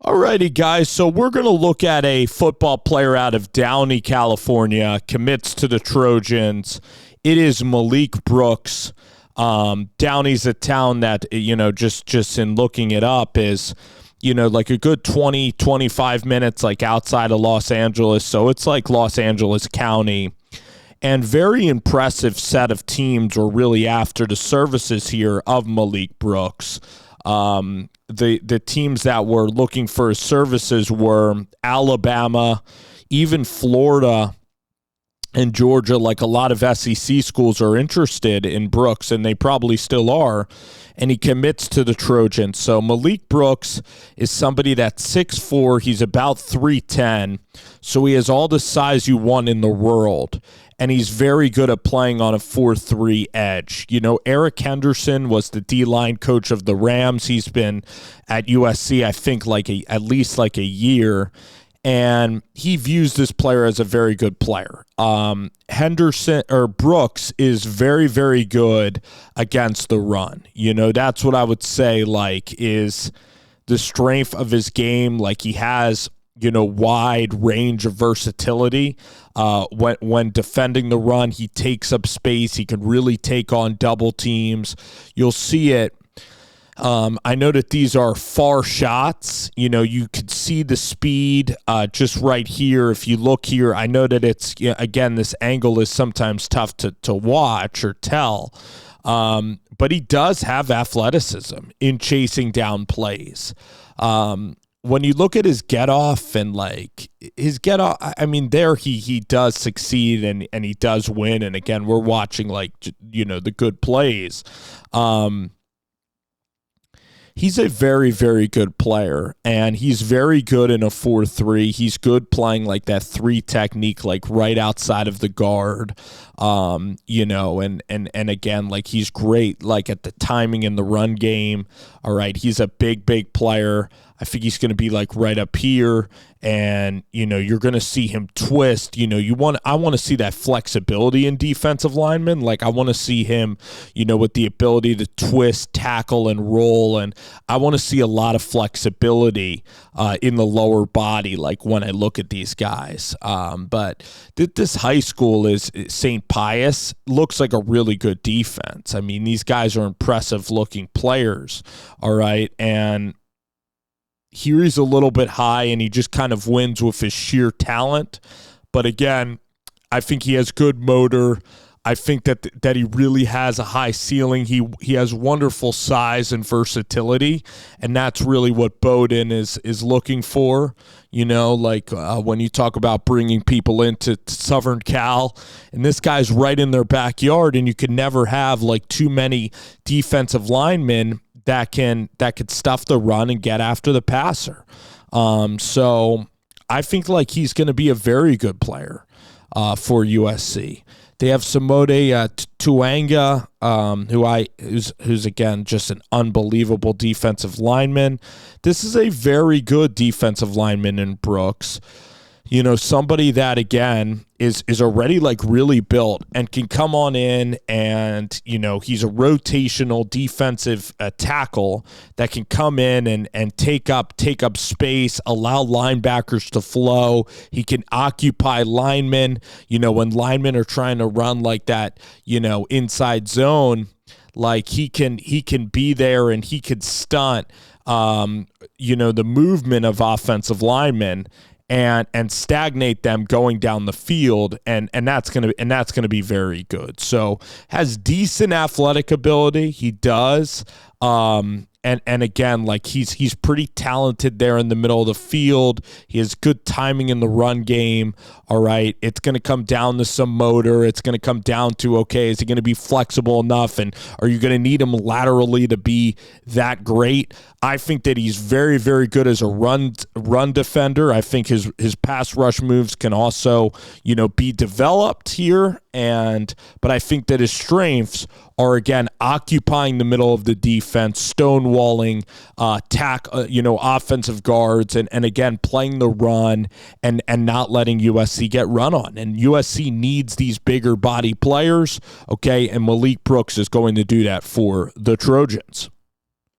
Alrighty, guys. So we're going to look at a football player out of Downey, California, commits to the Trojans. It is Malik Brooks. Downey's a town that, just in looking it up is, like a good 20, 25 minutes, like outside of Los Angeles. So it's like Los Angeles County. And very impressive set of teams were really after the services here of Malik Brooks. The teams that were looking for his services were Alabama, even Florida and Georgia. Like a lot of SEC schools are interested in Brooks, and they probably still are, and he commits to the Trojans. So Malik Brooks is somebody that's 6'4", he's about 310, so he has all the size you want in the world. And he's very good at playing on a 4-3 edge. Eric Henderson was the D-line coach of the Rams. He's been at USC, I think, at least a year. And he views this player as a very good player. Brooks is very, very good against the run. That's what I would say, is the strength of his game. He has wide range of versatility. When defending the run, he takes up space. He can really take on double teams. You'll see it. I know that these are far shots. You could see the speed just right here. If you look here, I know that it's, again, this angle is sometimes tough to watch or tell. But he does have athleticism in chasing down plays. When you look at his get off and his get off, there he does succeed and he does win. And again, we're watching the good plays. He's a very, very good player, and he's very good in a 4-3. He's good playing that 3 technique, right outside of the guard, and again, he's great, at the timing in the run game. All right, he's a big, big player. I think he's going to be right up here, and you're going to see him twist. I want to see that flexibility in defensive linemen. I want to see him, with the ability to twist, tackle, and roll, and I want to see a lot of flexibility in the lower body. When I look at these guys, but this high school is St. Pius. Looks like a really good defense. These guys are impressive looking players. All right, and here he's a little bit high, and he just kind of wins with his sheer talent. But again, I think he has good motor. I think that he really has a high ceiling. He has wonderful size and versatility, and that's really what Bowden is looking for. When you talk about bringing people into Southern Cal, and this guy's right in their backyard, and you can never have too many defensive linemen that could stuff the run and get after the passer. So I think he's going to be a very good player for USC. They have Samode Tuanga, who's again just an unbelievable defensive lineman. This is a very good defensive lineman in Brooks. Somebody that, again, is already really built and can come on in and, he's a rotational defensive tackle that can come in and take up space, allow linebackers to flow. He can occupy linemen, when linemen are trying to run that, inside zone, he can be there and he could stunt, the movement of offensive linemen and stagnate them going down the field, and that's gonna be very good. So has decent athletic ability. He does. And again, he's pretty talented there in the middle of the field. He has good timing in the run game. All right, it's going to come down to some motor. It's going to come down to, okay, is he going to be flexible enough, and are you going to need him laterally to be that great? I think that he's very, very good as a run defender. I think his pass rush moves can also, be developed here, but I think that his strengths are, again, occupying the middle of the defense, stonewalling, offensive guards, and again, playing the run and not letting USC get run on. And USC needs these bigger body players, okay, and Malik Brooks is going to do that for the Trojans.